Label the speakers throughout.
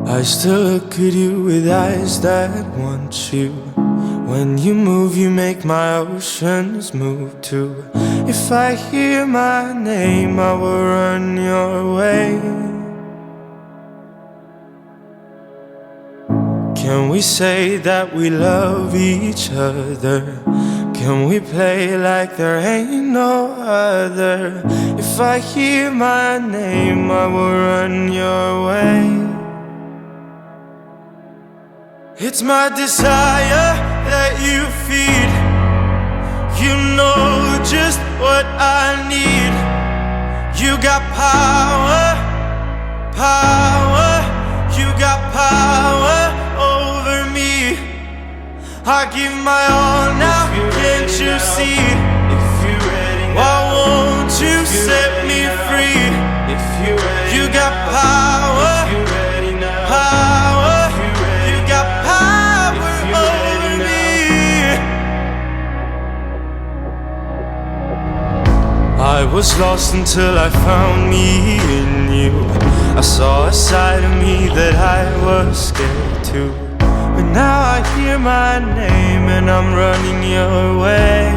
Speaker 1: I still look at you with eyes that want you. When you move, you make my oceans move too. If I hear my name, I will run your way. Can we say that we love each other? Can we play like there ain't no other? If I hear my name, I will run your way. It's my desire that you feed. You know just what I need. You got power, power. You got power over me. I give my all now, can't you see? Why won't you set me free? You got power, power. You got power over me. I was lost until I found me in you. I saw a side of me that I was scared to. But now I hear my name and I'm running your way.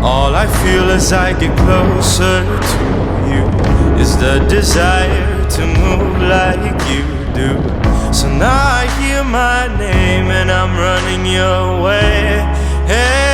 Speaker 1: All I feel as I get closer to you is the desire to move like you do. So now I hear my name and I'm running your way. Hey.